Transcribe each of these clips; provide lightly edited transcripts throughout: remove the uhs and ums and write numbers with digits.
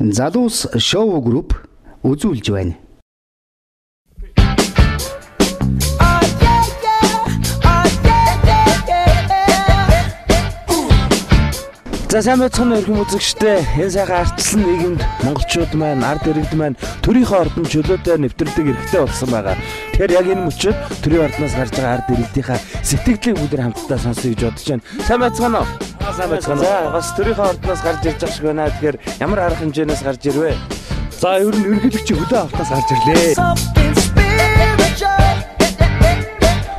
Залуус шоу групп үзүүлж байна. За сайн байцгаана уу хүмүүс үзэгчдээ. Энэ сайхан ардчилсан нийгэмд монголчууд маань, ард иргэд маань төрийнхөө ордон чөлөөтэй нэвтрүүлэг эрхтэй болсон байгаа. Тэгэхээр яг энэ мөчид төрийн ордноос гарч байгаа ард иргэдийнхаа сэтгэлдлийг бүгд хамтдаа сонсъё гэж бодож байна. Сайн байцгаана уу? Сайн байцгаана. За бас төрийнхөө ордноос гарч ирж байгаа шиг байна. Тэгэхээр ямар арга хэмжээнээс гарч ирвэ? За ер нь ерөнхийлөгчийн хөдөө авахтаас гарч ирлээ.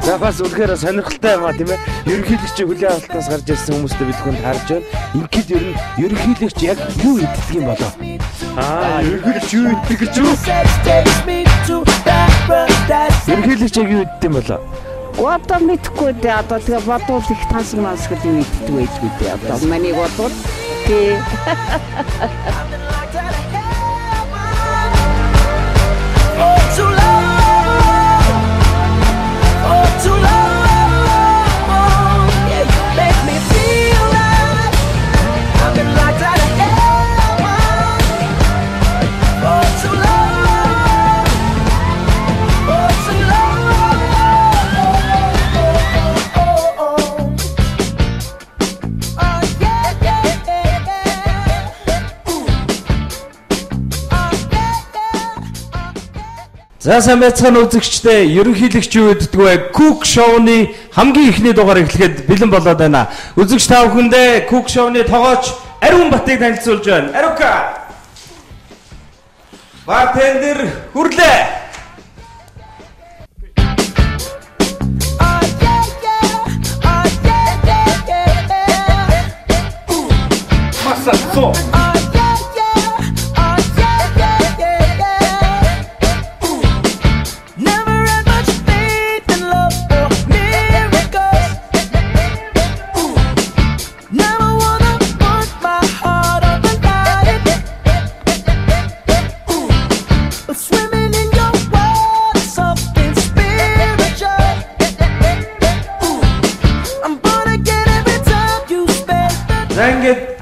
За бас үнэхээр сонирхолтой юм а тийм ээ. Ерөнхийлөгчийн хүлээн авалтаас гарч ирсэн хүмүүстээ бид хүнд харж байна. Ингээд ер нь ерөнхийлөгч яг юу идэх юм болоо? Ерөнхийлөгч юу идэх гэж юу? Ерөнхийлөгч яг юу идэх юм болоо? Одоо мэдхгүй дээ. Одоо тэгээ бодвол их тансагнаас гэж юу идэх вэ дээ. Одоо миний бодвол тий. За сайн байцгаана үзэгчдээ. Ерөнхийлөгч юу гэдэг вэ? Cook Show-ны хамгийн ихний дугаар эхлэхэд бэлэн болоод байна. Үзэгч та бүхэндээ Cook Show-ны тогооч Ариун Батыг танилцуулж байна. Ариука. Бартендер хүрлээ. Масацо.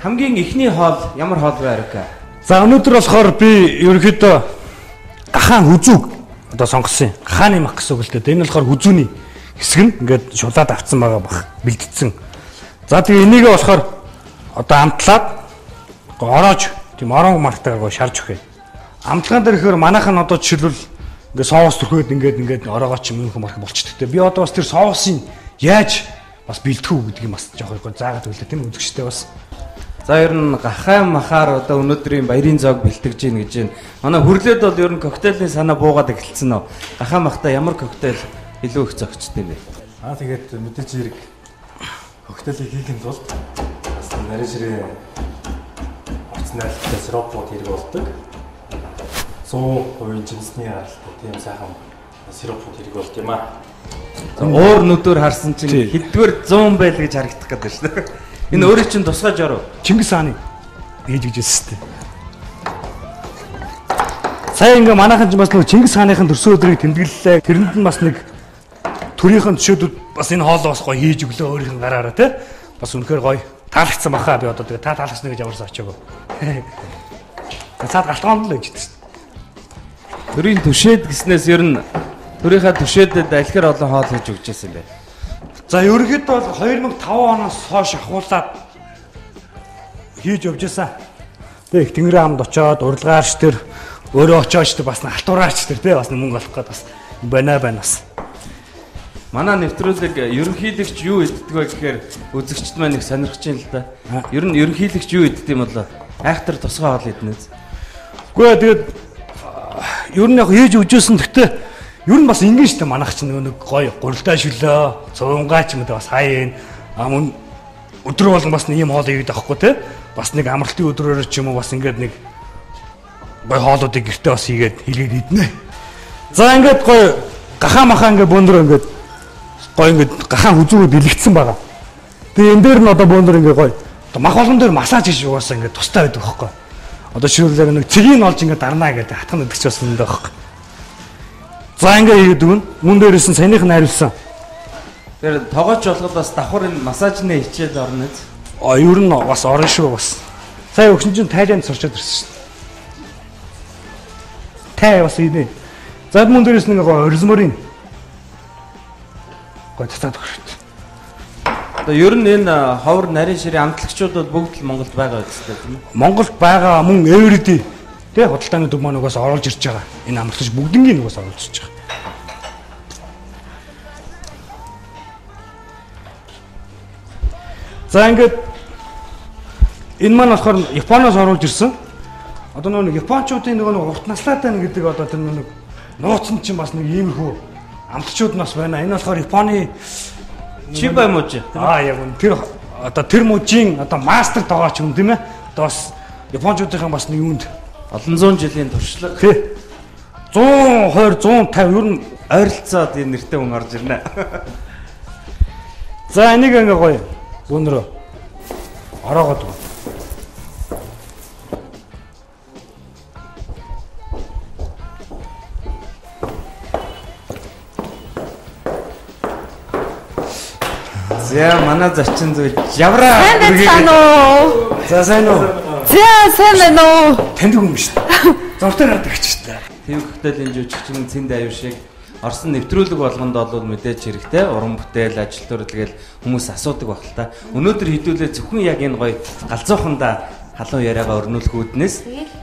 Хамгийн ихний хоол ямар хоол вэ Ариука? За өнөөдөр болохоор би ерөнхийдөө гахаан хүзүүг одоо сонгосон. Гахааны мах гэсэн үг л дээ. Энэ болохоор хүзүүний хэсэг нь ингээд шулаад авцсан байгаа бах бэлдсэн. За тэгээ энийгээ болохоор одоо амтлаад ороож тийм орон мартаагаар го шарж өгье. Амтлаган дээр ихээр манайхан одоо жишээлбэл ингээд соус төрхөөд ингээд ороогоо ч юм марк болчихдог. Би одоо бас тэр соусын яаж бас бэлдэх үү гэдгийг бас жоох их заагаад үлээ тийм үзэгчтэй бас. За ер нь гахаан махаар одоо өнөөдрийн баярын зоог бэлтгэж гин гэж байна. Манай хүрлээд бол ер нь коктейлийн санаа буугаад эхэлсэн нөө. Гахаан махта ямар коктейл илүү их зохицтой вэ? Тэгээд мэдээж хэрэг коктейлийг хийхин тулд бас нарийн ширээ оцнайлтай сиропууд хэрэг болдог. 100% жинсний харалтай тийм сайхан сиропууд хэрэг болд юм аа. Уур нүдээр харсан чинь хэдгээр 100 байл гэж харагдах гэдэг шүү дээ. Энэ өөрөө чинь тусгай жороо. Чингис хааны ээж гэжсэн тест. Сая ингээ манайхан ч бас нэг Чингис хааныхын төрсөн өдрийг тэмдэглэлээ. Тэрэнд нь бас нэг төрийнхэн төшөөдүүд бас энэ хоолоо бас гоё хийж өглөө өөрийнх нь гараараа тий. Бас үнэхээр гоё таалагдсан баха би одоо тэгээ та таалагдсан гэж ямарсаа очиагүй. Цаад галтгоонд л гэж дээ. Төрийн төшөөд гэснээс ер нь төрийнхаа төшөөдөд алхэр олон хоол хийж өгчээсэн юм байна. За ерөнхийдөө бол 2005 оноос хойш ахуулаад хийж явжсэн. Тэг их Тэнгэрийн хамд очоод урилгаарч тэр өөрөө очооч тэр бас алтураарч тэр тий бас мөнгө олох гээд бас байна бас. Манай нэвтрүүлэг ерөнхийлөгч юу иддэг вэ гэхээр үзэгчд маань их сонирхож байна л да. Ер нь ерөнхийлөгч юу иддэг юм бол айхтар тусгай хоол идэнэ. Үгүй тэгээд ер нь яг хийж өгчөөсөн гэхдээ ер нь бас ингэ шүү дээ манайх ч нэг гоё гурилдаа шүлөө, цувангаач юм да бас хаяа энэ өдрөө болгон бас ийм хоол ийгээд авахгүй те бас нэг амралтын өдрөөр ч юм уу бас ингээд нэг гоё хоолуудыг гэртээ бас хийгээд хийлгээд иднэ. За ингээд гоё гахаа махаа ингээд бөөндөр ингээд гоё ингээд гахаан хүзүүрүүд илэгдсэн байгаа. Тэгээ энэ дээр нь одоо бөөндөр ингээд гоё мах болгон дээр массаж хийж угаасаа ингээд тустай байдаг байхгүй. Одоо ширүүлээ нэг цэгийг олж ингээд дарнаа гэдэг хатхан өдөрч бас энэ байхгүй. За ингээ хийгээд өгнө. Мөн дээрээс нь саяных нь хариулсан. Тэр тогооч болгоод бас давхар энэ массажны хичээл орно. Ер нь бас орно шүү бас. Сая өгсөн чинь Тайланд сурчаад ирсэн шүү. тай бас ийм. За мөн дээрээс нэг розмарин. Гой цацаад өгч. Одоо ер нь энэ ховор нарийн ширийн амтлагчид бол бүгд л Монголд байгаа үстэй тийм үү? Монголд байгаа мөн everyday тий худалдааны төв маань угаас оруулж ирж байгаа. Энэ амтлагч бүгднгийн угаас оруулж ирж байгаа. За ингээд энэ маань болохоор Японоос оруулж ирсэн. Одоо нэг японочдын нэг урт наслаатай нэг гэдэг одоо тэр нэг нууцсан чинь бас нэг иймэрхүү амтлагчуд нас байна. Энэ болохоор Японы Чиба мужи. Яг үн тэр одоо тэр мужийн одоо мастер тоогооч юм тийм ээ. Одоо бас японочдын бас нэг юунд олон зуун жилийн туршлага. Тий. 120 150 ер нь ойролцоод энэ нэртэй хүн орж ирнэ. За энийг ингээ гоё. Өнөрөө ороогоод. За манай зочин зүйл явраа. За сайн уу? За сайн байна уу? Танд юм шүү дээ. Зуртаа гардаг ч шүү дээ. Тэв хөтөлийн жүжигчин Цэнд аюу шиг Орсын нэвтрүүлэг болгонд бол мэдээж хэрэгтэй уран бүтээл ажил төрөлгээл хүмүүс асуудаг баг л та. Өнөөдөр хэдүүлээ зөвхөн яг энэ гоё галзууханда халуун яриагаа өрнүүлэхүүднээс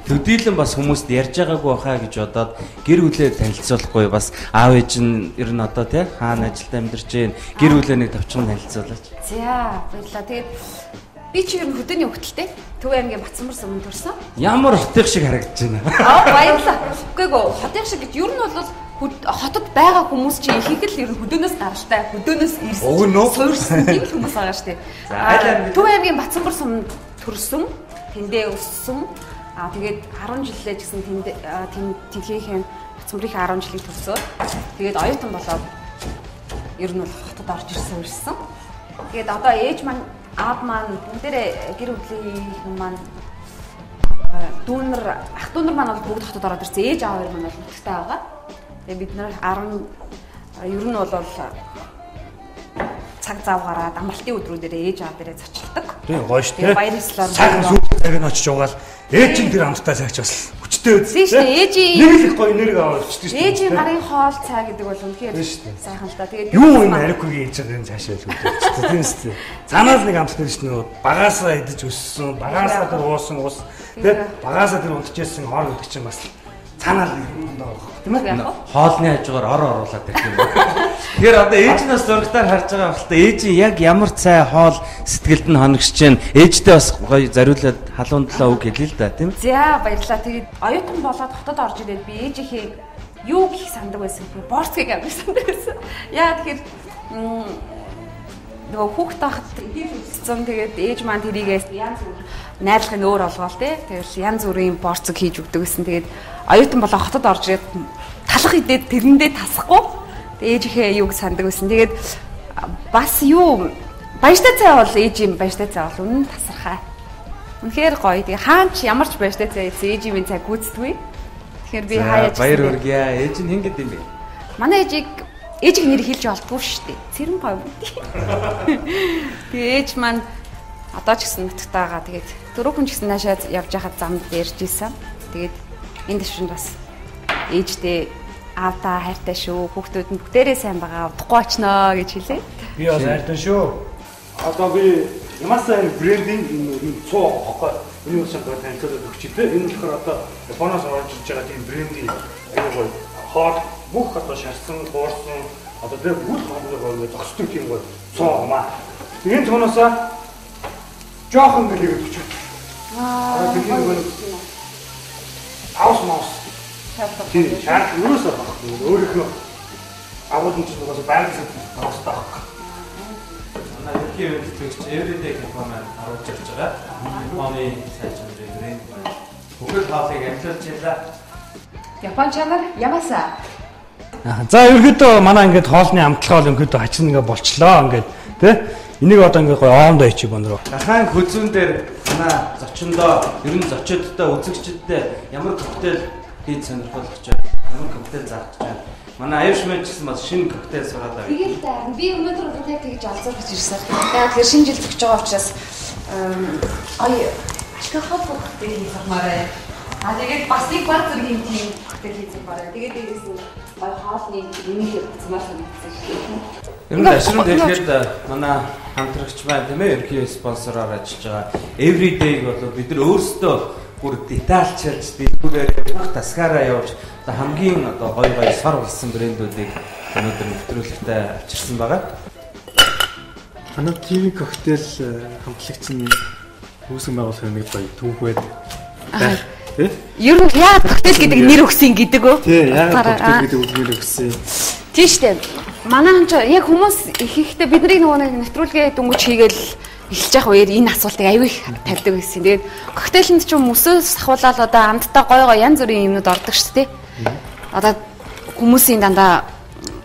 төдийлөн бас хүмүүст ярьж байгаагүй байхаа гэж бодоод гэр бүлээ танилцуулахгүй бас аав ээж нь ер нь одоо тий хаана ажилд амьдарч гээ гэр бүлээ нэг товчхон танилцуулаач. За баярлалаа. Тэгээд би чи ер нь хөдөөний хөвгөлтэй Төв аймгийн Батсанбар суманд төрсөн. Ямар хотыг шиг харагдаж байна. Баярлалаа. Үгүй хотыг шиг гэж ер нь бол хотод байгаа хүмүүс чинь их л ер нь хөдөөнөөс гаралтай, хөдөөнөөс ирсэн. Суурьсан тийм хүмүүс байгаа шүү дээ. Төв аймгийн Батсанбар суманд төрсөн, тэндээ өссөн. Тэгээд 10 жилээ гэсэн тэнхээхэн Батсанбарын 10 жилийг төрсөө. Тэгээд оюутан болоод ер нь бол хотод орж ирсэн үрсэн. Тэгээд одоо ээж маань, аав маань бүгдээрээ гэр бүлийн хүмүүс маань дүүнэр, ах дүүнэр маань бол бүгд хотод ороод ирсэн. Ээж аав хоёр маань бол нутагтай байгаа. Тэгээ бид нар 10 ер нь бол цаг зав гараад амралтын өдрүүдээр ээж аав дээрээ зочилдог. Тийм гоё шүү дээ. Баяр ёслоор цаг цаг нь очиж угаал ээж чинь тэр амттай цагч бас хүчтэй үү. Тийм шүү дээ. Ээжийн нэг их гоё энерги аваад өчтдөг шүү дээ. Ээжийн гарын хоол цай гэдэг бол үнэхээр сайхан л да. Тэгээд юу юм арикгүй ээж байгаа юм цаашаа л үзчихсэн тийм шүү дээ. Цаанаас нэг амт төрч нөө багаасаа идэж өссөн, багаасаа тэр уусан ус тэгээд багаасаа тэр унтчихсэн хоор гэдэг чинь бас цаанаа л юм даа тийм ээ. Хоолны хажуугаар ор оруулаад ирэх юм байна. Тэгэхээр одоо ээж нь бас зургатаар харж байгаа хэлтэй ээжийн яг ямар цай хоол сэтгэлд нь хоногч чинь ээжтэй бас гоё зариулаад халуун талаа үг хэлээ л да тийм. За баярлалаа. Тэгээд оюутан болоод хотод орж ирээд би ээжийнхээ юу гих сандаг байсан бэ? Борцгийг амир сандаг байсан. Яа тэгэхээр нөгөө хүүхд тахад хэлсэн тэгээд ээж маань тэрийгээс янз бүр найрлагын өөр олгоол те. Тэгэл янз бүрийн борцог хийж өгдөг гэсэн. Тэгээд оюутан болоо хотод орж ирээд талах идээд тэрэндээ тасахгүй. Ээжийнхээ юуг сандаг байсан. Тэгээд бас юу баяртай цай бол ээжийн баяртай цай бол үнэн тасархаа. Үнэхээр гоё. Тэгээ хаач ямар ч баяртай цай ээжийн цай гүйцэтгэв. Тэгэхээр би хаяаж баяр хүргье. Ээж нь хэд юм бэ? Манай ээжийг нэр хэлж олдгүй шүү дээ. Цэрэн говь. Тэгээ ээж маань одоо ч гэсэн нутагтаа байгаа. Тэгээд дөрөв хүн ч гэсэн наашаа явж байхад замд ярьж исэн. Тэгээд энэ дэвшинд бас ээжтэй аавтаа хайртай шүү. Хүүхдүүд нь бүгдээрээ сайн байгаа. Удахгүй очноо гэж хэлээ. Би бас хайртай шүү. Одоо би Ямаса брендинг энэ цоо хогоо энэ үсэн гоо танилцуулаад өгч дээ. Энэ болохоор одоо Японоос орж ирж байгаа тийм брендинг аягүй хот бүх одоо шарсан, хуурсан одоо тэр бүх хоолойгоо зогсдог тийм гоо цоо маа. Тэгээд түүнээсээ жоохон гэлээд өчөж. Тэгээд нэг аус маус. Тийм шаард юусаа багхгүй. Өөрийнхөө агуулсан ч нугаас байгаль тавстаа багхгүй. Манай ерхий үйлчлэгч everyday компани оруулж ирж байгаа. Японы сайжрын брэнд. Бүхэл хаалыг амжилж ялла. Япон чанар Ямаса. За ерөөдөө манай ингээд хоолны амтлагаа бол ингээд хачин ингээд болчлоо ингээд тий. Энийг одоо ингээд гоё оомдоо ичиг өнөрөө. Дахайн хөзүүн дээр манай зочиндоо ер нь зочидтой үзэгчдэд ямар коктейл хийж сонирхолтой гэж байна. Ямар коктейл заах гэж байна. Манай аюуш мэн гэсэн бас шинэ коктейл сураад байгаа. Тэгээд би өнөөдөр яг тэгж олзуулж ирсэн. Яг тэр шинэ жил зөгж байгаа учраас ашигтай коктейл хийж сурмаарай. Тэгээд бас нэг баг зэргийн тийм хөтөл хийсэн барай. Тэгээд дээрээс нь гой хоолны юмыг хийцмаар санагдсан шүү дээ. Ер нь ашрын дэлгэхэд манай хамтрагч маань тийм ээ ерхий спонсороор ажиллаж байгаа Everyday-г бол бид нар өөрсдөө бүр детальчилж дэлгүүрээр бүх тасгаараа явуулж хамгийн гой сар болсон брэндүүдийг өнөөдөр нэвтрүүлэгтээ авчирсан байгаа. Манай ТV коктейл хамтлагч нь үүсгэн байгуулах нэг гоё түүх байдаг. Ер нь яа коктейл гэдэг нэр өгсөн гэдэг үү? Тий, яа коктейл гэдэг үгээр өгсөн. Тийм шүү дээ. Манай хамч яг хүмүүс ихэнхдээ бидний нөгөө нэг нэвтрүүлгээ дөнгөж хийгээл эхэлж явах үеэр энэ асуултыг аягүй их тавьдаг гэсэн. Тэгээд коктейлэнд ч мөсөөс ахуулаад одоо амттай гой янз бүрийн юмнууд ордог шүү дээ. Одоо хүмүүсийн дандаа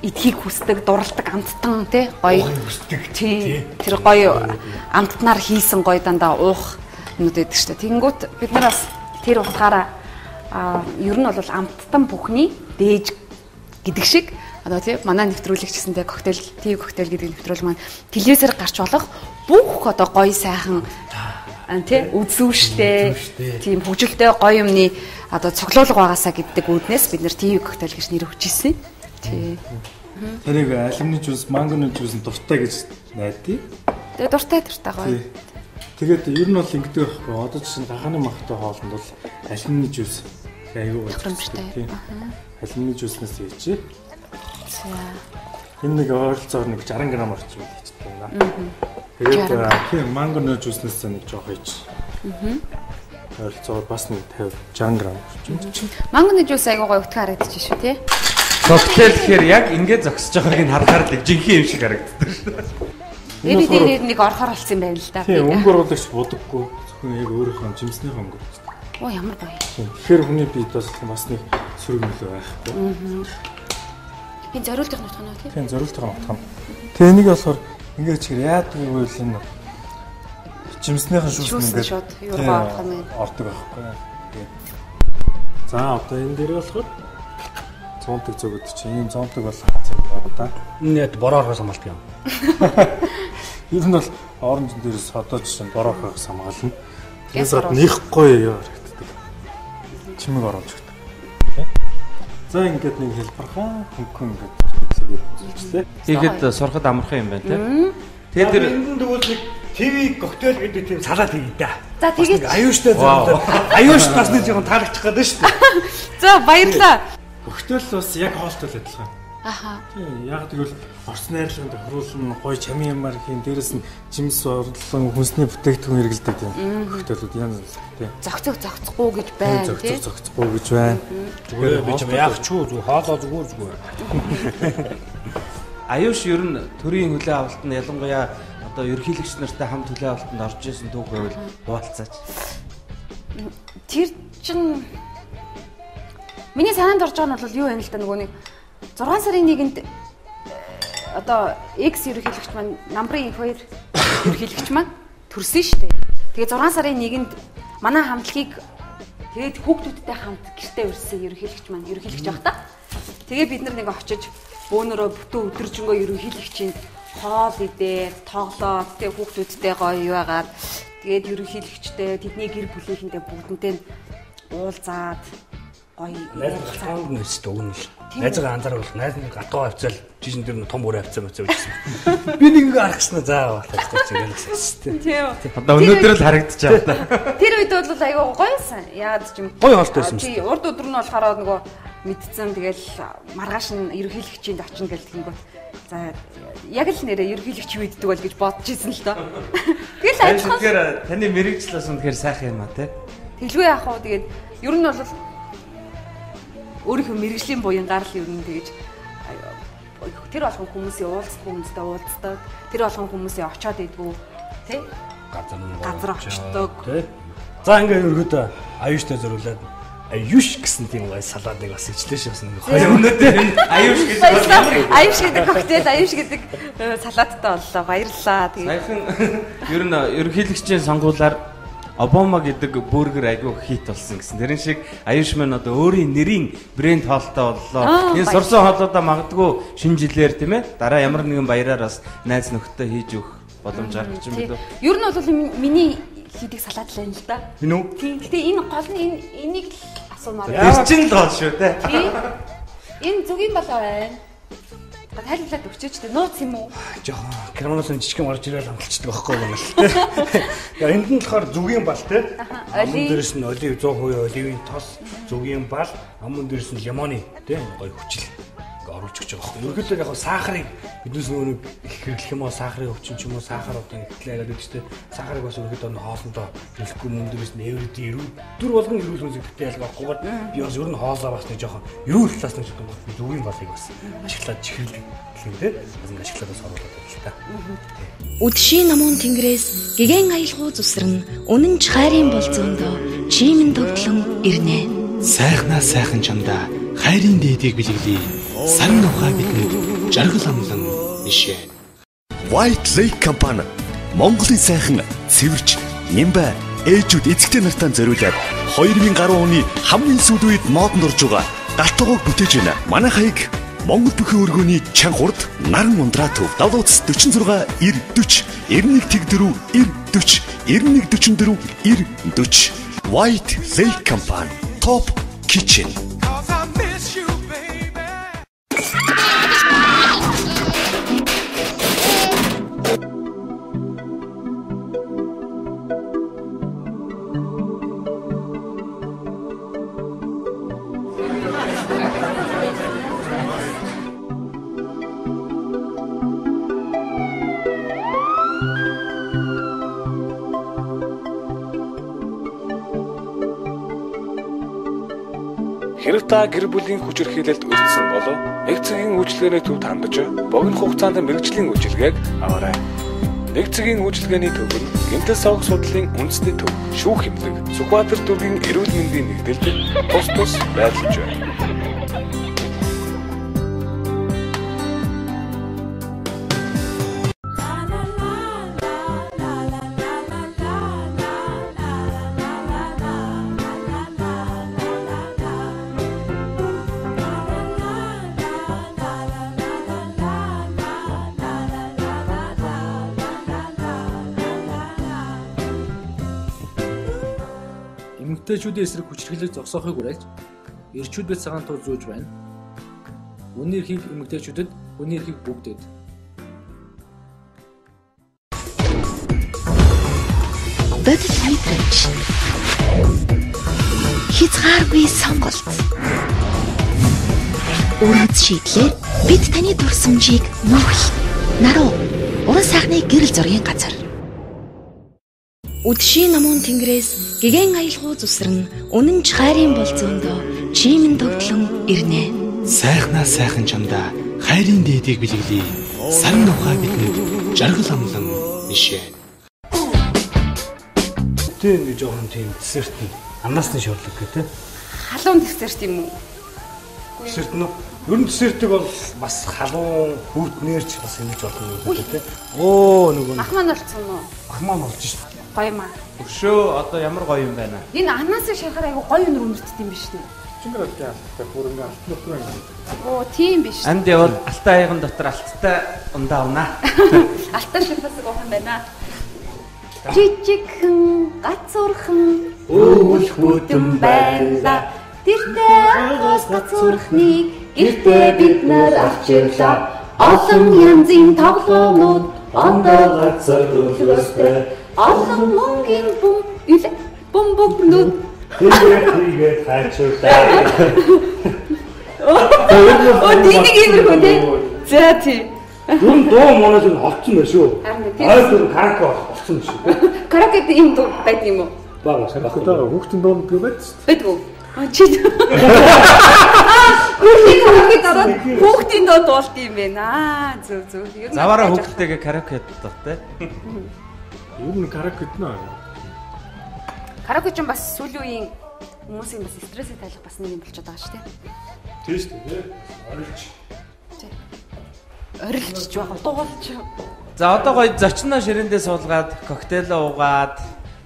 эдхийг хүсдэг, дурладаг амттан тий гоё хүсдэг. Тий. Тэр гоё амттнаар хийсэн гоё дандаа уух юмнууд байдаг шүү дээ. Тэнгүүт бид нар бас тэр утгаараа ер нь бол амттан бүхний дээж гэдэг шиг одоо тий манай нэвтрүүлэгч гэсэндээ коктейл гэдэг нэвтрүүлэг маань телевизээр гарч болох бүх одоо гоё сайхан тий үзүүштэй тийм хөгжилтэй гоё юмны одоо цоглуулга байгаасаа гэдэг үүднээс бид нэр ТV коктейл гэж нэр өгч ирсэн. Тий. Тэрийг алюминий жуус, мангоны жуус нь дуртай гэж найдаа. Тэгээ дуртай гоё. Тэгээд ер нь бол ингэдэг байхгүй. Одоо чинь гаханы махтай хоолнд бол алюминий жуус айгүй болчихсон тийм. Алюминий жууснаас хийчихээ. За. Энэ нэг ойролцоогоор нэг 60 г орчим хийчихдэг юм да. Тэгээд мангоны жууснаас нэг жоох хийж. Ойролцоогоор бас нэг 50 60 г орчим. Мангоны жуус айгүй гоё утга харагдчих шүү тий. Коктейл гэхээр яг ингэж зогсож байгааг нь харахаар л жинхэнэ юм шиг харагддаг шүү дээ. Дээр нэг орохоор болсон юм байна л да. Тийм, өнгө оруулагч будаггүй. Зөвхөн яг өөрийнхөө жимснийх өнгө. Оо ямар гоё. Тэгэхээр хүний биед бас нэг сөрөг мөлөө байхгүй. Би зориултын нутгах нь тийм. Тийм, зориултын нутгах. Тэгээ энийг болохоор ингээд чигээр яадаг вэ энэ жимснийхэн шүүс ингээд шууд юургаа орох юм бэ? Ордог байхгүй. За одоо энэ дээр болохоор 100-ыг зөгөд чинь ийм 100-ыг бол хаац юм байна да. Нэт бороороо хамгаалт юм. Ер нь бол оронжин дээрээс одоо жишээ нь бороохоос хамгаална. Тэгээс гадна их гоё харагддаг. Чимэг оруулж өгдөг. За ингээд нэг хэлбархаа хөнгөн ингээд хийлээ. Тэгэхэд сурахад амархан юм байна тийм. Тэгээд тэр энд тэгвэл нэг ТV коктейл гэдэг тийм салаад хийе да. За тэгээд аюуштай зөв. Аюуш бас нэг жоохон таалагчих гээд байна шүү дээ. За баярлаа. Коктейл бас яг хоолтой л адилхан. Аха. Тийм яг тэгвэл орц найрлагын тохируулна гоё чамын юмар хийн дээрэс нь жимс орлон хүнсний бүтээгдэхүүн хэрэглэдэг тийм коктейлүүд янз тийм. Зогцохгүй гэж байна тийм. Зогцохгүй гэж байна. Зүгээр би ч яг ч үү хоолоо зүгээр. Аюуш ер нь төрийн хүлээ авалтанд ялангуяа одоо ерөнхийлөгч нартай хамт хүлээ авалтанд орж исэн түүх байвал хуваалцаач. Тэр чин миний санаанд орж байгаа нь бол юу вэ л да нөгөө нэг 6 сарын 1-нд одоо X ерөнхийлөгч маань намрын 2 ерөнхийлөгч маань төрсөн шүү дээ. Тэгээ 6 сарын 1-нд манай хамтлагийг тэгээд хүүхдүүдтэй хамт гэртээ урьсан ерөнхийлөгч маань ерөнхийлөгч байх та. Тэгээ бид нар нэг очиж бөөнөрөө бүтэн өдөржингөө ерөнхийлөгчийн хоол идээд тоглоод тэгээ хүүхдүүдтэй гоё юу яагаад тэгээд ерөнхийлөгчтэй тэдний гэр бүлийнхэнтэй бүгдэнтэй уулзаад гоё найзгаа нэрстэй өгнө ш. Найзгаа анзааруул найз нэг гадгаа авцал жишин дээр том өөр авцаа үзсэн. Би нэг аргаснаа заа баталж чиглэлсэн. Тийм. Одоо өнөөдөр л харагдчих та. Тэр үед бол айгаа гоёсан. Яагаад ч юм гоё хоолтойсэн. Тий, урд өдөр нь болохоор нөгөө мэдсэн тэгэл маргааш нь ерөнхийлөгчинд очино гэл тэгэнгүүт за яг л нэрээ ерөнхийлөгч юу иддэг бол гэж бодож ирсэн л доо. Тэгэл ажихсан. Тэгэхээр таны мэрэгчлээс үнэхээр сайхан юм а тий. Тэглгүй яах вэ тэгээд ер нь бол өөрийнхөө мэрэгжлийн буянгаар л ер нь тэгэж тэр болгон хүмүүсийн уулздаг уулздаг тэр болгон хүмүүсийн очоод идэггүй тий газар очдог тий. За ингээ өргөдөө аюуштай зориулаад аюуш гэсэн тийм гай салаадыг бас ичлээ шивсэн нэг хоёр өнөөдөр аюуш гэдэг аюуш гэдэг коктейл аюуш гэдэг салааттай боллоо баярлалаа тэгээ сайхан ер нь ерөнхийлөгчийн сонгуулиар Обама гэдэг бургер айгүй хит болсон гэсэн. Тэрэн шиг аюуш маань одоо өөрийн нэрийн брэнд хоолтой боллоо. Энэ сурсан хоолоодоо магадгүй шинэ жилээр тийм ээ дараа ямар нэгэн баяраар бас найз нөхдөд хийж өгөх боломж гарч юм билүү. Ер нь бол миний хийдийг салаадлаа л да. Энэ үү? Тийм. Гэтэ энэ гол нь энийг л асуумаар. Тэр чинь л гол шүү те. Энэ зүгийн болоо байна. Тайлбарлаад өгчөөч тэ нууц юм уу? Жохон керамоноос жижиг юм орж ирэл хамталцдаг байхгүй юм л те. Яа энд нь болохоор зүгийн бал те. Амун дээрээс нь олив 100% оливын тос, зүгийн бал, амун дээрээс нь лимоны те гоё хүчил оруулж өгч байгаа байхгүй. Ерөнхийдөө яг сахарыг биднээс нөгөө их хэрэглэх юм уу, сахарын өвчин ч юм уу, сахар одоо ихтлээ гэдэг чинь сахарыг бас ерөнхийдөө хоолндоо нэлэхгүй мөндөрөөс нь эврээд өдөр болгон эрүүл мэндтэй ялгаахгүйгээр би бас ер нь хоолоо бас нэг жоохон эрүүл талаас нь жоохон зүгийн балыг бас ашиглаад чихэрлэг юм те. Бас ашиглаад бас оруулаад байна л та. Үдшийн намуун тэнгэрээс гэгэн аялгуу зүсрэн үнэн ч хайрын болзоондоо чимэн төгтлөн ирнэ. Сайхнаа сайхан чамда хайрын дээдийг бэлгэлээ. Сарн ухаа бидэнд жаргал амлан нишээ. White Lake компани Монголын сайхан цэвэрч нямбай ээжүүд эцэгтэй нартаа зориулаад 2010 оны хамгийн сүүл үед модонд орж байгаа галтгоог бүтээж байна. Манай хаяг Монгол бүхэн өргөний чанхурд наран ундраа төв 76 46 90 40 91 44 90 91 44 90 White Lake компани Top Kitchen. Хэрв та гэр бүлийн хүчирхийлэлд өртсөн болов нэг цагийн үйлчилгээний төв хандаж богино хугацаанд мэрэгжлийн үйлчилгээг аваарай. Нэг цагийн үйлчилгээний төв нь гэмтэл согц судлалын үндэсний төв, шүүх хэмлэг, Сүхбаатар дүүргийн эрүүл мэндийн нэгдэлд тус байрлаж байна. Эмэгтэйчүүдийн эсрэг хүчирхийлэл зогсоохыг уриалж, эрчүүд бит цагаан тул зүүж байна. Үнийн эрхийг эмэгтэйчүүдэд, хүний эрхийг бүгдэд. Бодит мэдрэмж. Хязгааргүй сонголт. Өргөц шийдлээр бид таны дурсамжийг нуух. Наруу уран сайхны гэрэл зургийн газар. Үдшийн намуун тэнгэрээс гэгэн аялгуу зүсрэн үнэн ч хайрын болзоондоо чимэн төгтлөн ирнэ. Сайхнаа сайхан чамда хайрын дээдийг бэлгэлээ. Сарн ухаа бидэнд жаргал амлан нишээ. Тийм нэг жоохон тийм десерт нь ананасны шорлог гэдэг. Халуун десерт юм уу? Десерт нь ер нь десертийг бол бас халуун хүүтнээрч бас ингэж болно гэдэг тийм. Оо нөгөө ах маань олцсон уу? Ах маань олж шээ. Гоё маа. Өшөө одоо ямар гоё юм байна. Энэ ананасын шарахаар айгу гоё өнөр өнөртд юм биш үү? Чингэр алтай хөрөнгө алт нөхөр юм. Оо тийм биш. Анд явал алтай аяган дотор алттай ундаа унаа. Алтай шарахаас гоох юм байна. Жижигхэн гацуурхан өвөл хүтэн байла. Тэртээ агаас гацуурхныг гэртээ бид нар авчирлаа. Олон янзын тоглоомууд ондоо гацар төлөөстэй. Олон мөнгөний бомбогнууд тэгээд хайчуулаа. Оо динийг иймэрхүү тий. За тий. Юун доо монож нь олцсон байх шүү. Айдын караоке олцсон шүү. Караокед ийм дуу байдаг юм уу? Бага Ахтаа хүүхдийн дуу гэдэг байд шүү. Байдаг уу? Чи хүүхдийн дуу дуулт юм байна. Зөв зөв. Заваараа хүүхдтэйгээ караоке дуутай. Юу нэг караоке гэнэ. Караоке ч бас сүүлийн үеийн хүмүүсийн бас стрессээ тайлах бас нэг юм болчиход байгаа шүү дээ. Тийм шүү дээ. Орилж. Орилж байгаа дуулж. За одоо гоё зочноо ширэндээ суулгаад коктейло уугаад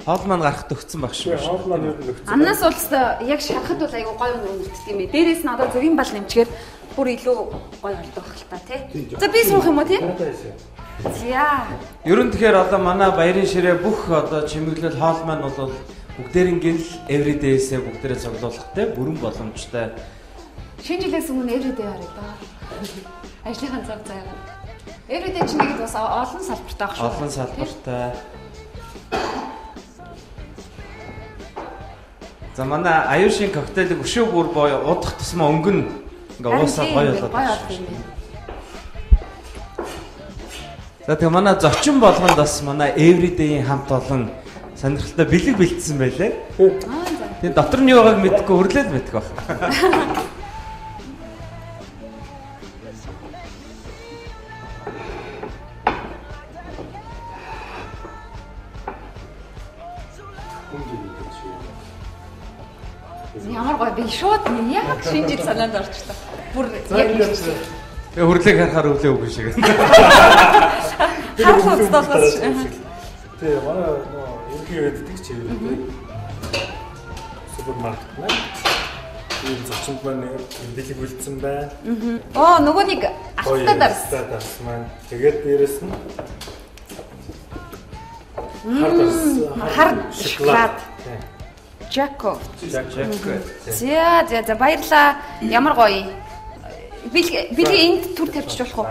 хоол маань гарахт өгцөн баг шүү. Хоол маань юу өгцөн. Амнаас уулзтаа яг шарахад бол айгу гоё өнөртдөг юм ээ. Дээрээс нь одоо зөвгийн бал нэмчгээр бүр илүү гоё болдог байх л та тий. За би суух юм уу тий? За. Ер нь тэгэхээр одоо манай баярын ширээ бүх одоо чимэглэл хоол маань бол бүгдээрийн л everyday-сээ бүгдээрээ цуглуулгатай бүрэн боломжтой. Шинэ жилээс өмнө everyday харъя да. Ажлынхаа цаг заяа. Everyday чинь нэг бас олон салбартай байх шүү. Олон салбартай. За манай аюушийн коктейлийг өшөө бүр удах тусмаа өнгөн ингээ уусаа гоё болоод байна. За тэгээ манай зочин болгонд бас манай everyday-ийн хамт олон сонирхолтой бэлэг бэлдсэн байлээ. Тэгээ дотор нь юу байгааг мэдэхгүй өрлөөл мэдэх баг. Ямар гоё би шууд яг шинэ жил санаанд орчлоо. Бүр яг тэгээ хөрлөг харахаар өвлөө үгүй шиг. Харах удаас. Тэгээ манай ерхий байдаг ч юм уу. Супермаркет маань ийм зочинд маань бэлэг бэлдсэн байна. Оо нөгөө нэг ахтай дарс маань. Тэгээд дээрэс нь хар шоколад. Жако. За баярлаа. Ямар гоё. Бэлэг энд түр тавьчих болох уу?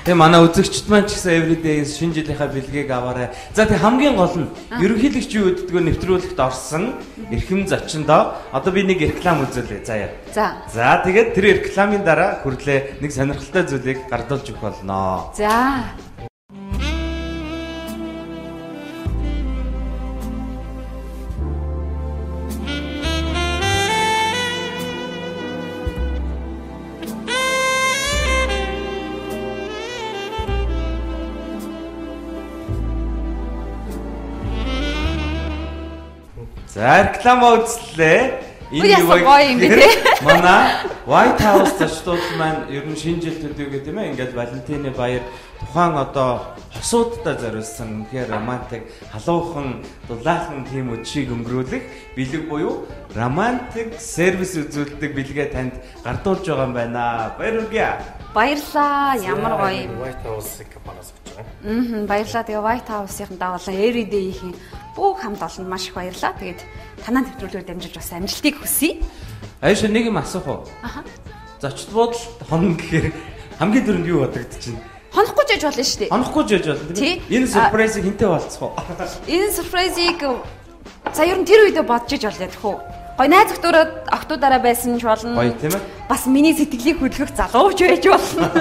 Тэгээ манай үзэгчд маань ч гэсэн everyday шинэ жилийнхаа бэлгийг аваарай. За тэг хамгийн гол нь ерөнхийлөгч юу гэдгөө нэвтрүүлэгт орсон эрхэм зочиндоо одоо би нэг реклам үзүүлээ. Заяа. За тэгээд тэр рекламын дараа хүрлээ нэг сонирхолтой зүйлийг гардуулж өгөх болно. За. За реклам үзлээ. Энэ юу вэ? Манай White House зочдууд маань ер нь шинэ жил төдийгүй тийм ээ ингээд Валентины баяр тухайн одоо хосуудтай зориулсан үнэхээр романтик халуухан дулаахан тийм өдрийг өнгөрүүлэх бэлэг буюу романтик сервис үзүүлдэг бэлгээ танд гардуулж байгаа юм байна. Баяр хүргэе. Баярлаа. Ямар гоё юм. White House-ыг банаас гэж байгаа. Баярлаа. Тэгээ White House-ийн дагалан everyday-ийн бүх хамт олонд маш их баярлаа. Тэгээд танаа нэвтрүүлгээр дамжуулж бас амжилтыг хүсье. Аяш нэг юм асуух уу? Зочд буудал хоног гэхээр хамгийн дөрөнд юу бодогдож байна? Хонохгүй жиж болно шүү дээ. Хонохгүй жиж болно тийм ээ. Энэ сюрпризыг хинтээ болцох уу? Энэ сюрпризыг за ер нь тэр үедээ бодож иж болно гэх үү? Гой найз охтуудаараа байсан ч болно. Гоё тийм ээ. Бас миний сэтгэлийг хөдлөх залууч байж болно.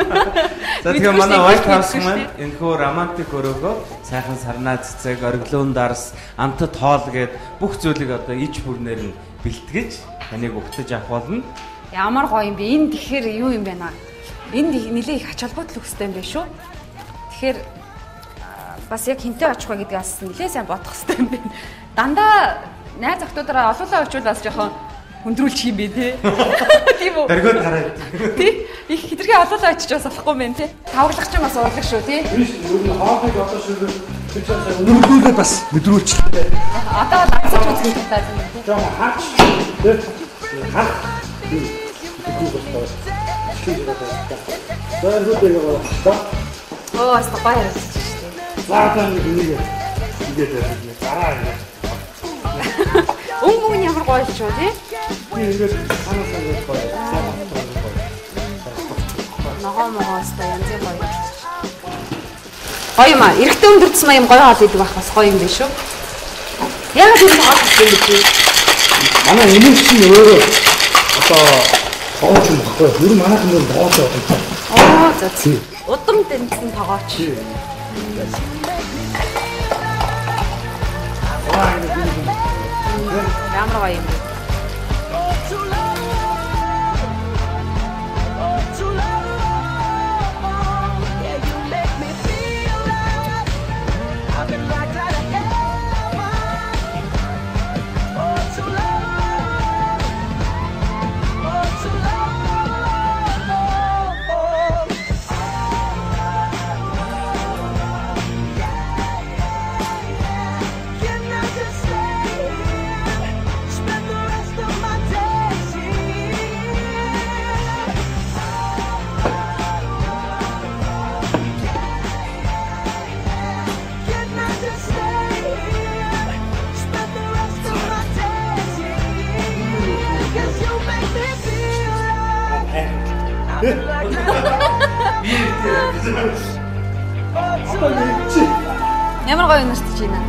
За тэгээ манай White House маань энэхүү романтик өрөөгөө сайхан сарнаа цэцэг, ориглон дарс, амтд хоол гээд бүх зүйлийг одоо иж бүрнээр нь бэлтгэж таныг өгтөж авах болно. Ямар гоё юм бэ? Энэ тэгэхээр юу юм бэ наа? Энд нэлээ их ач холбогдол өгстэй юм байна шүү. Тэгэхээр бас яг хинтээ очих вэ гэдгээс нэлээ сайн бодох хэрэгтэй юм байна. Дандаа найз охтуудаараа олоолаа очивол бас жоохон хүндрүүлчих юм бэ тий. Тийм үү? Дөргөд гараад. Тий. Их хитрхи олоолаа очиж бас авахгүй юм байна тий. Тавглах ч юм бас уурлах шүү тий. Ер нь хоолыг одоо шүлэг өнөрлүүлээ бас мэдрүүлчихлээ. Одоо лансаж үзэх талаа юм тий. Жоо харч тий. Хар. Оо, стопай яриад шүү дээ. Заатан нэг ингээд дараа ингээд. Өнгө ямар гоё ч юу тий? Ингээд ханаасаа гоё. Ногоомоостай янз бүр гоё. Гоё юм аа. Эрэгтэй өндөрцсөн юм гоё хоол идэг байх бас гоё юм биш үү? Яг тийм хоол идэг юм бэ? Манай эмч чинь өөрөө одоо тоогооч юм баггүй. Ер нь манайхан өөр тоогооч байна. Оо за тий. Удам тэнцэн тоогооч. Ямар гоё юм бэ? Spend the rest of my days Ямар гоё нэрч байна.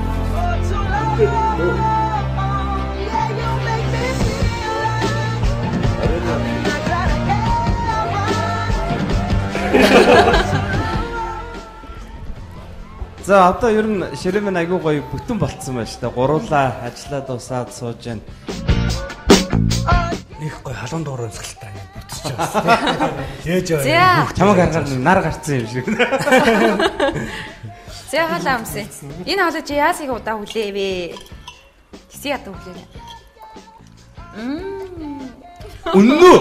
За одоо ер нь ширэмэн айгуу гоё бүтэн болцсон байна шүү дээ. Гуруулаа ажиллаа дуусаад сууж байна. Их гоё халуун дуурай цэлтэй юм бүтэж байгаа. Ээж аваа. Чамаг харахаар нар гарцсан юм шиг. За халаа амсэ. Энэ хоолой чи яасыг удаа хүлээвэ? Тэсий ядаа хүлээвэ. Үннүү.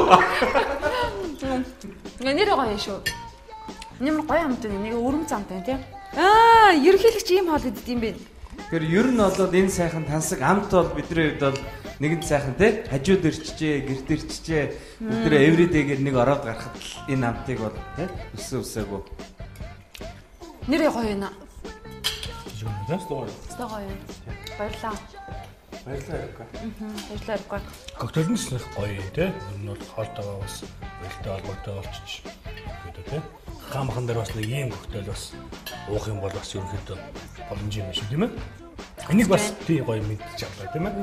Нэр гоё шүү. Нэмэр гоё амт нэг өрөм замтай тийм. Ерөнхийлөгч ийм хоол идэх юм бэ. Тэгэхээр ер нь бол энэ сайхан тансаг амт бол бидний хувьд бол нэгэн сайхан тий хажууд ирчжээ, гэрт ирчжээ. Өдрөө эвридейгээр нэг ороод гарахад энэ амтыг бол тий өсөөгүй. Нэр гоё юм аа. Зөв гоё. Баярлаа. Баярлалаа. Коктейлнээс нэг гоё тий. Ер нь бол хоолтойгоо бас бэлтэй холбоотой болчих гэдэг тий. Хамхан дээр бас нэг ийм коктейл бас уух юм бол бас ерөнхийдөө боломж юм шиг тийм ээ. Энийг бас тий гоё мэдчих авлаа тийм ээ.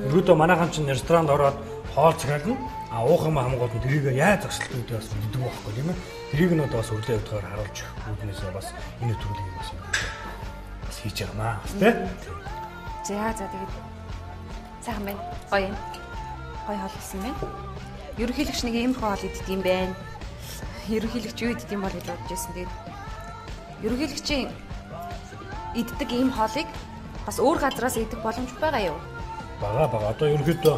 Ерөөдөө манайхан чинь ресторанд ороод хоол цагаална. Уух юм хамгаалт нь тэрийг яаж зогсолт үүдээ бас мэддэг байхгүй тийм ээ. Тэрийг нь одоо бас өрлөө өвдгөр харуулж үүднээсээ бас энэ төрлийн бас хийж яамаа тий. За тэгээд сайхан байна. Гоё юм. Гоё хоолсон байна. Ерөнхийлөгч нэг ийм хоол идэх юм байна. Ерөнхийлөгч юу идэх юм бол гэж бодож байсан. Тэгээд ерөнхийлөгчийн иддэг ийм хоолыг бас өөр газраас идэх боломж байгаа юу? Бага. Одоо ерөнхийдөө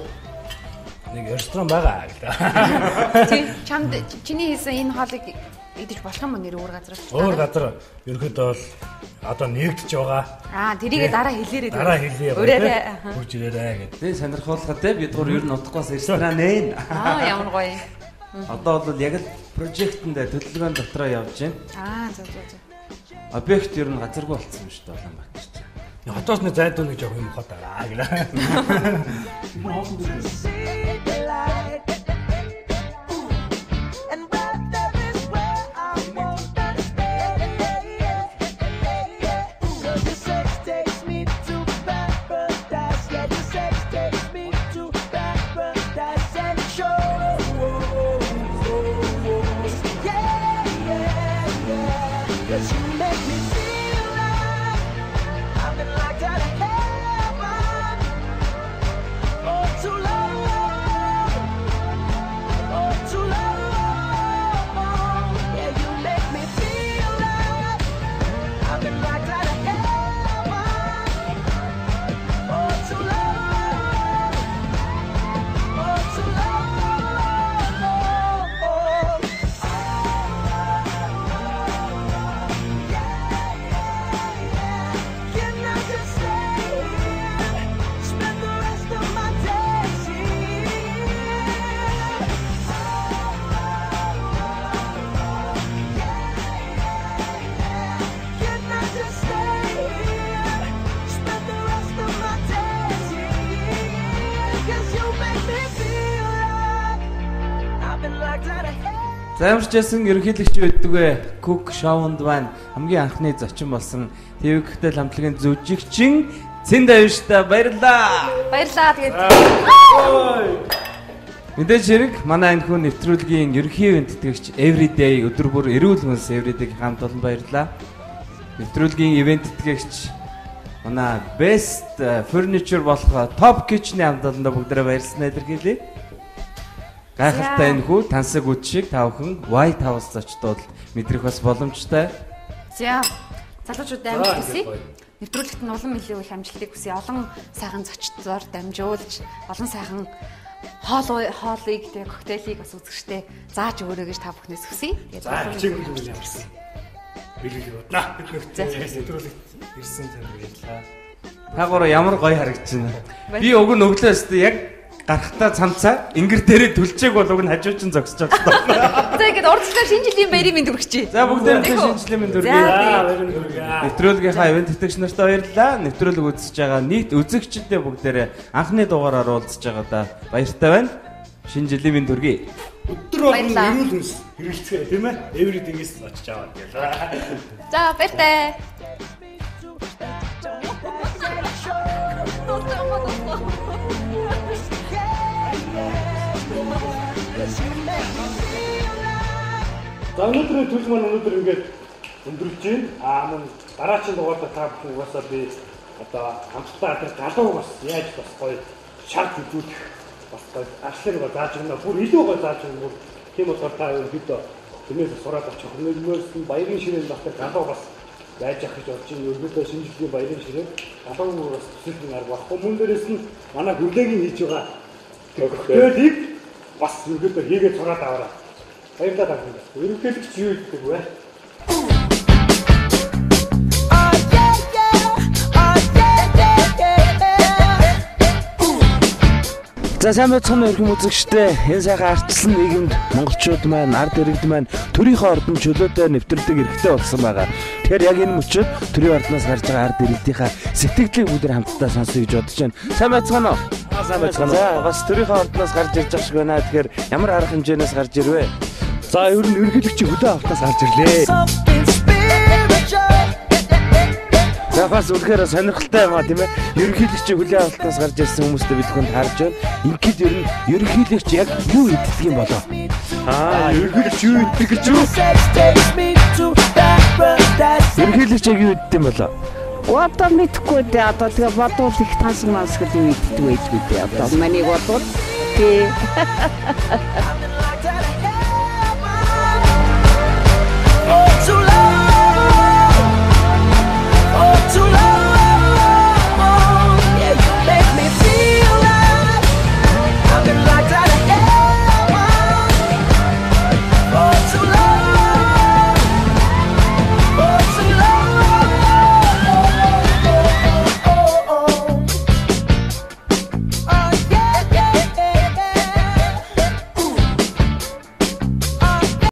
нэг ресторан байгаа гэдэг. Тий, чамд чиний хийсэн энэ хоолыг идэж болох юм уу нэр өөр газраас? Өөр газар ерөнхийдөө бол одоо нэгдэж байгаа. Тэрийг дараа хэлээрэй. Дараа хэлье. Үрж ирээрэй гэдэг. Тэ сонирхолтой те бид гур ер нь утгаас ресторан ээ. Ямар гоё. Одоо бол яг л прожектэнд төлөвлөгөөнд дотроо явж байна. За. Объект ер нь газаргүй болсон юм шүү дээ Улаанбаатарт. Хотоос нэг зайдуу нэг жоох юм хот байгаа гэх. За ямар ч байсан ерөнхийлөгч байдаг вэ? Cook Showнд байна. Хамгийн анхны зочин болсон ТV Cocktail хамтлагийн зүжигчин Цэндавштай баярлаа. Баярлаа тэгээд. Мэдээж хэрэг манай энэ хүн нэвтрүүлгийн ерөнхий ивент тэтгэгч Everyday өдөр бүр эрүүл хүнс Everyday-г хамт олон баярлаа. Нэвтрүүлгийн ивент тэтгэгч манай Best Furniture болох Top Kitchen-ийн хамт олондоо бүгдээрээ баярлалаа илэрхийлье. Гайхалтай энэ хүү тансаг үд шиг тавхан White House зочдод мэдрэх бас боломжтой. За залуучууд амжилт хүсье. Нэвтрүүлэгт нь улам илүү их амжилтыг хүсье. Олон сайхан зочдоор дамжуулж, олон сайхан хоолыг тэг коктейлийг бас үзэхтэй зааж өгөөрэй гэж та бүхнээс хүсье. За хичээг үйл явуулсан. Билгэл боднаа. Бид нэвтрүүлэгт ирсэн тань баярлалаа. Та гурав ямар гоё харагдаж байна. Би уг нь өглөөс яг гарахтаа цамцаа ингэр дээрээ төлчээг бол уг нь хажуу чинь зогсож байгаа. За ингээд урдчлаа шинэ жилийн баярын мэнд хүргэчээ. За бүгдээрээ шинэ жилийн мэнд хүргэе. Нэвтрүүлгийнхаа ивент тэтгэгч нартай баярлалаа. Нэвтрүүлэг үзэж байгаа нийт үзэгчдэд бүгдээрээ анхны дугаараар уулзж байгаадаа баяртай байна. Шинэ жилийн мэнд хүргэе. өдөр болгон эрүүл мэндс хэрэглэцгээе тийм ээ. Everything-с очиж аваад гэлээ. За баяртай. За өнөөдрийн төлөв маань өнөөдөр ингээд өндөрлж байна. Мөн дараагийн дугаартаа та бүхэн угаасаа би одоо хамтдаа тэр галуу бас яаж бас гоё шарт өгөх бас гоё арчлыг зааж өгнө. Бүр илүү гоё зааж өгнө. Тийм болохоор та бид тэрнээс сураад авчих. Өнөөдрөөс нь баярын ширээ багтаа галуу бас яаж явах гэж бодож байна. Өнөөдөр шинэ жилийн баярын ширээ галуу бас төсөлтийн арга багхгүй. Мөн дээрээс нь манай хүлээгийн хийж байгаа төлөвийг бас өнөөдөр хийгээд сураад аваарай. Баярлалаа та бүхэнд. Ерөнхийлөгч юу гэдэг вэ? За сайн байцгаана өрхөн үзэгчдээ. Энэ сайхан ардчилсан нийгэмд монголчууд маань, ард иргэд маань төрийнхөө ордон чөлөөтэй нэвтрдэг эрхтэй болсон байгаа. Тэгэхээр яг энэ мөчид төрийн ордноос гарч байгаа ард иргэдийнхаа сэтгэлдлийг бүгд хамтдаа сонсъё гэж бодож байна. Сайн байцгаана уу? Сайн байцгаана. За бас төрийнхөө ордноос гарч ирж байгаа шиг байна. Тэгэхээр ямар арга хэмжээнээс гарч ирвэ? За ер нь ерөнхийлөгчийн хөдөө авахтаас гарч ирлээ. За бас үнэхээр сонирхолтой юм а тийм ээ. Ерөнхийлөгчийн хөдөө авалтаас гарч ирсэн хүмүүстэй бид хүнд харж байна. Ингээд ер нь ерөнхийлөгч яг юу иддэг юм болоо? Ерөнхийлөгч юу иддэг гэж юу? Ерөнхийлөгч яг юу иддэг юм болоо? Одоо мэдхгүй дээ. Одоо тэгээ бодвол их тансан мас гэдэг юу иддэг байж үү дээ. Одоо манийг бодвол тий.